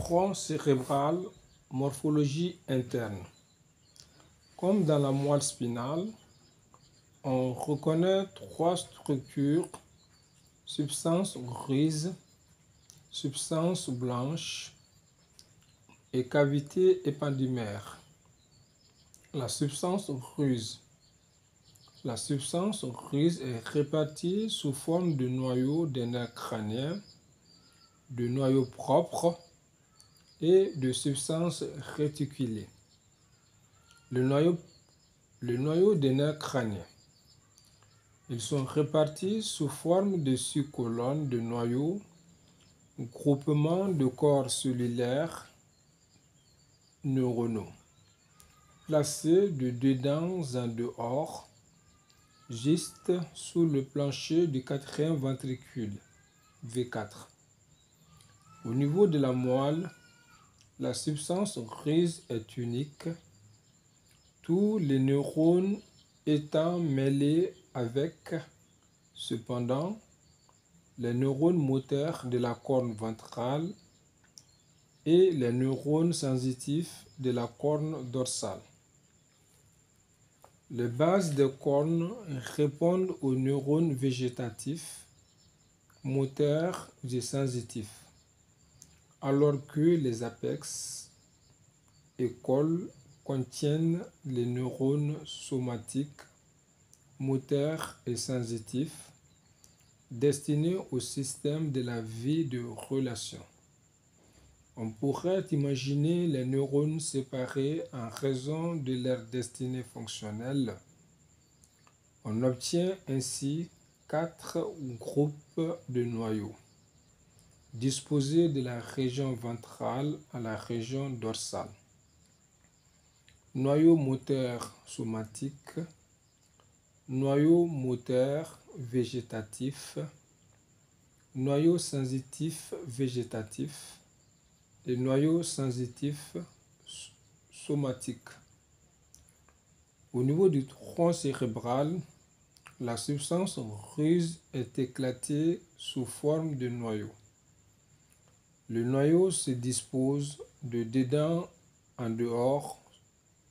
tronc cérébral, morphologie interne. Comme dans la moelle spinale, on reconnaît trois structures: substance grise, substance blanche et cavité éppendymaire. La substance grise. La substance grise est répartie sous forme de noyaux des nerfs crâniens, de noyaux propres et de substances réticulées. Le noyau des nerfs crâniens. Ils sont répartis sous forme de sous-colonnes de noyaux, groupements de corps cellulaires neuronaux, placés de dedans en dehors, juste sous le plancher du quatrième ventricule, V4. Au niveau de la moelle, la substance grise est unique, tous les neurones étant mêlés avec, cependant, les neurones moteurs de la corne ventrale et les neurones sensitifs de la corne dorsale. Les bases des cornes répondent aux neurones végétatifs, moteurs et sensitifs, alors que les apex et cols contiennent les neurones somatiques, moteurs et sensitifs, destinés au système de la vie de relation. On pourrait imaginer les neurones séparés en raison de leur destinée fonctionnelle. On obtient ainsi 4 groupes de noyaux, disposés de la région ventrale à la région dorsale. Noyau moteur somatique, noyau moteur végétatif, noyau sensitif végétatif et noyau sensitif somatique. Au niveau du tronc cérébral, la substance grise est éclatée sous forme de noyau. Le noyau se dispose de dedans en dehors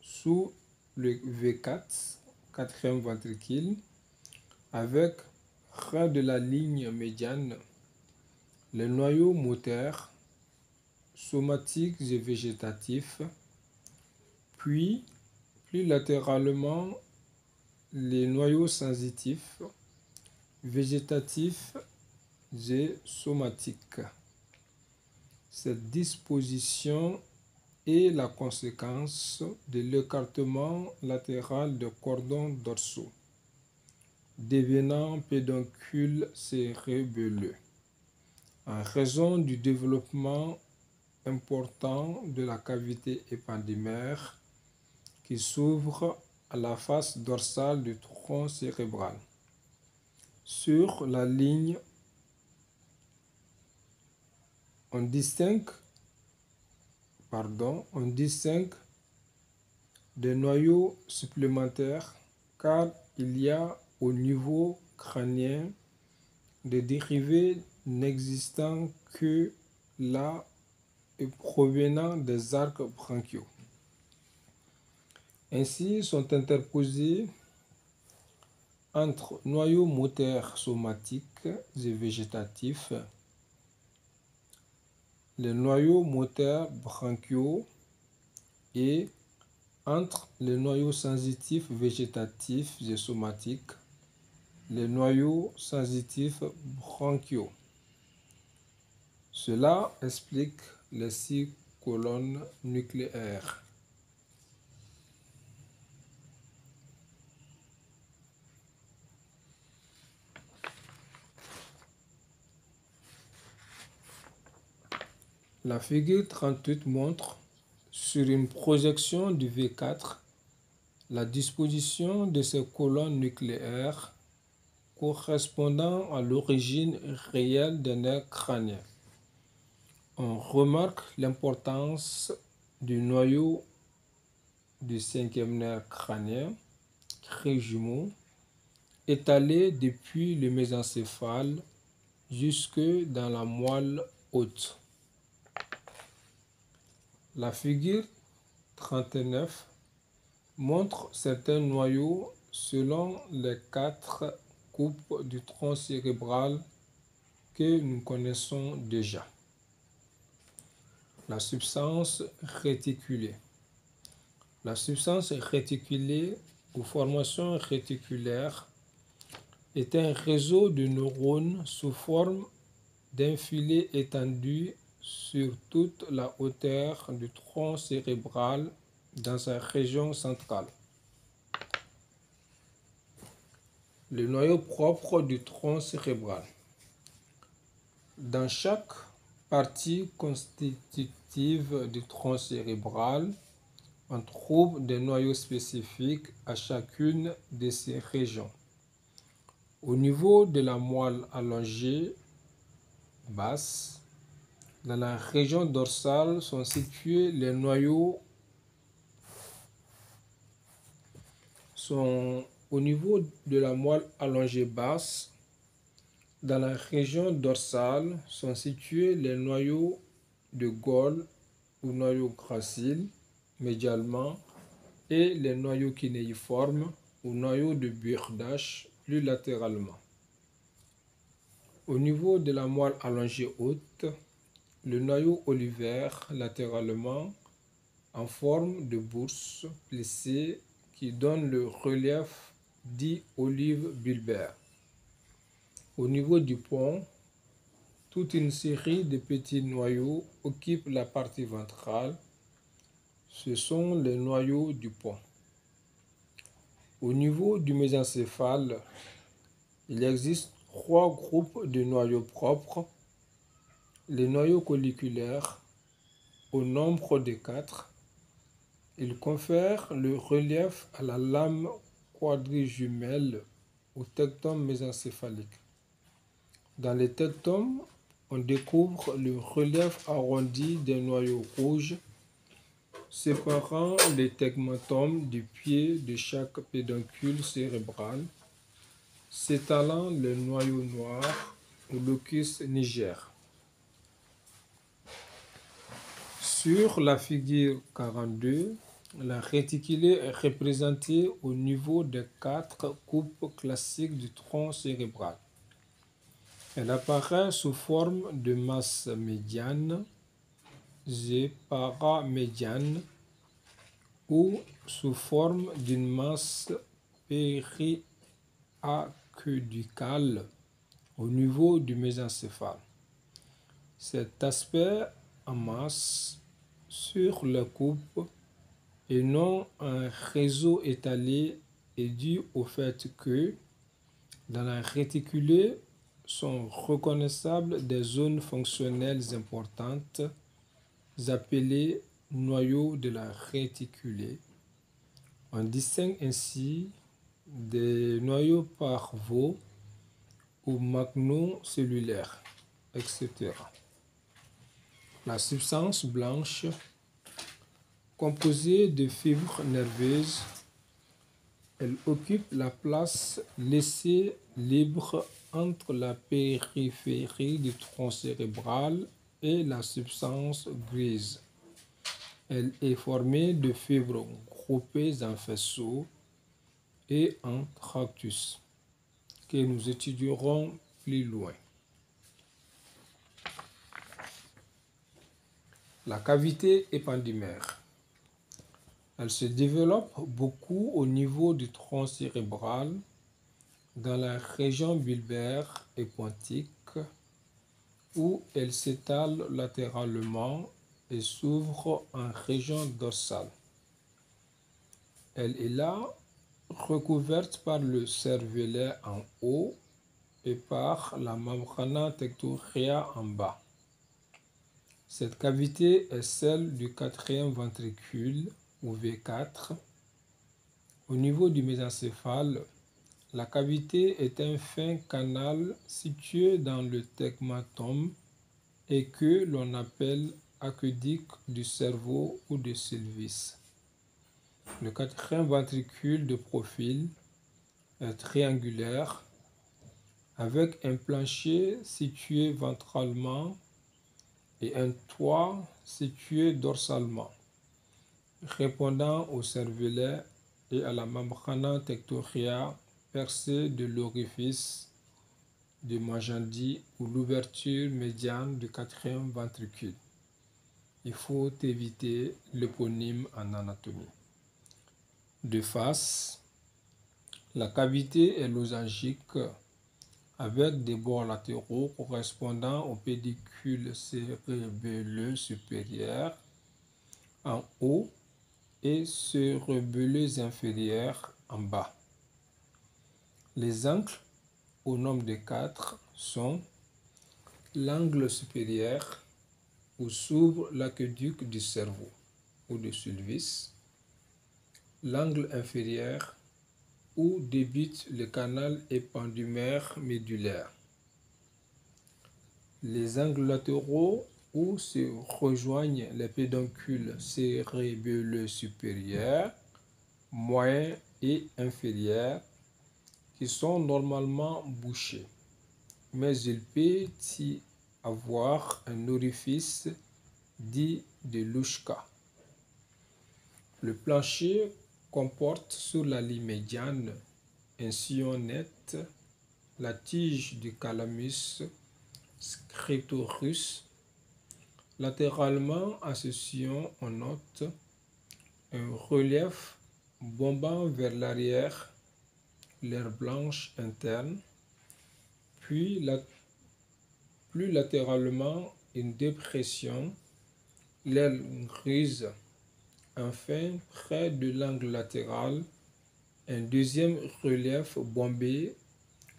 sous le V4, quatrième ventricule, avec ras de la ligne médiane, les noyaux moteurs, somatiques et végétatifs, puis plus latéralement les noyaux sensitifs, végétatifs et somatiques. Cette disposition est la conséquence de l'écartement latéral des cordons dorsaux, devenant pédoncule cérébelleux, en raison du développement important de la cavité éppendymaire qui s'ouvre à la face dorsale du tronc cérébral. Sur la ligne, on distingue des noyaux supplémentaires car il y a au niveau crânien des dérivés n'existant que là et provenant des arcs branchiaux. Ainsi sont interposés entre noyaux moteurs somatiques et végétatifs les noyaux moteurs branchiaux et entre les noyaux sensitifs végétatifs et somatiques, les noyaux sensitifs branchiaux. Cela explique les 6 colonnes nucléaires. La figure 38 montre, sur une projection du V4, la disposition de ces colonnes nucléaires correspondant à l'origine réelle des nerfs crâniens. On remarque l'importance du noyau du 5e nerf crânien, trijumeau, étalé depuis le mésencéphale jusque dans la moelle haute. La figure 39 montre certains noyaux selon les 4 coupes du tronc cérébral que nous connaissons déjà. La substance réticulée. La substance réticulée ou formation réticulaire est un réseau de neurones sous forme d'un filet étendu sur toute la hauteur du tronc cérébral dans sa région centrale. Le noyau propre du tronc cérébral. Dans chaque partie constitutive du tronc cérébral, on trouve des noyaux spécifiques à chacune de ces régions. Au niveau de la moelle allongée basse, dans la région dorsale sont situés les noyaux. Au niveau de la moelle allongée basse, dans la région dorsale sont situés les noyaux de Gold ou noyaux graciles médialement et les noyaux kinéiformes ou noyaux de Burdach plus latéralement. Au niveau de la moelle allongée haute, le noyau olivère latéralement en forme de bourse plissée qui donne le relief dit olive bulbaire. Au niveau du pont, toute une série de petits noyaux occupe la partie ventrale. Ce sont les noyaux du pont. Au niveau du mésencéphale, il existe 3 groupes de noyaux propres. Les noyaux colliculaires, au nombre de 4, ils confèrent le relief à la lame quadrijumelle au tectum mésencéphalique. Dans les tectums, on découvre le relief arrondi des noyaux rouges séparant les tegmentums du pied de chaque pédoncule cérébral, s'étalant le noyau noir ou locus niger. Sur la figure 42, la réticulée est représentée au niveau des 4 coupes classiques du tronc cérébral. Elle apparaît sous forme de masse médiane, paramédiane ou sous forme d'une masse périaquéducale au niveau du mésencéphale. Cet aspect en masse sur la coupe et non un réseau étalé est dû au fait que dans la réticulée sont reconnaissables des zones fonctionnelles importantes appelées noyaux de la réticulée. On distingue ainsi des noyaux parvaux ou magno-cellulaires, etc. La substance blanche, composée de fibres nerveuses, elle occupe la place laissée libre entre la périphérie du tronc cérébral et la substance grise. Elle est formée de fibres groupées en faisceaux et en tractus, que nous étudierons plus loin. La cavité épendymère. Elle se développe beaucoup au niveau du tronc cérébral, dans la région bulbaire et pointique, où elle s'étale latéralement et s'ouvre en région dorsale. Elle est là recouverte par le cervelet en haut et par la membrana tectoria en bas. Cette cavité est celle du 4e ventricule ou V4. Au niveau du mésencéphale, la cavité est un fin canal situé dans le tegmentum et que l'on appelle aqueduc du cerveau ou de Sylvius. Le 4e ventricule de profil est triangulaire avec un plancher situé ventralement et un toit situé dorsalement. répondant au cervelet et à la membrana tectoria percée de l'orifice de Magendie ou l'ouverture médiane du quatrième ventricule. Il faut éviter l'éponyme en anatomie. De face, la cavité est losangique avec des bords latéraux correspondant au pédicule cérébelleux supérieur en haut et cérébelleux inférieur en bas. Les angles, au nombre de 4, sont l'angle supérieur où s'ouvre l'aqueduc du cerveau ou du sulcus, l'angle inférieur où débute le canal épendymère médulaire, les angles latéraux où se rejoignent les pédoncules cérébelleux supérieur, moyen et inférieur qui sont normalement bouchés, mais il peut y avoir un orifice dit de Louchka. Le plancher comporte sur la ligne médiane un sillon net, la tige du calamus scriptorus. Latéralement à ce sillon, on note un relief bombant vers l'arrière, l'aire blanche interne, puis plus latéralement une dépression, l'aile grise. Enfin, près de l'angle latéral, un deuxième relief bombé,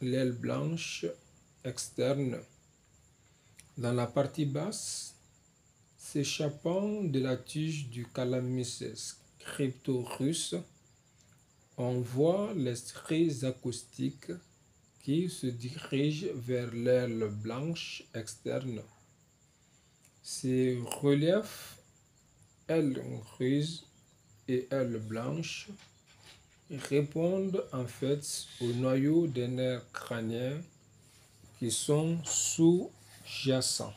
l'aile blanche externe. Dans la partie basse, s'échappant de la tige du calamus scriptorus, on voit les traits acoustiques qui se dirigent vers l'aile blanche externe. Ces reliefs, aile grise et aile blanche, répondent en fait au noyau des nerfs crâniens qui sont sous-jacents.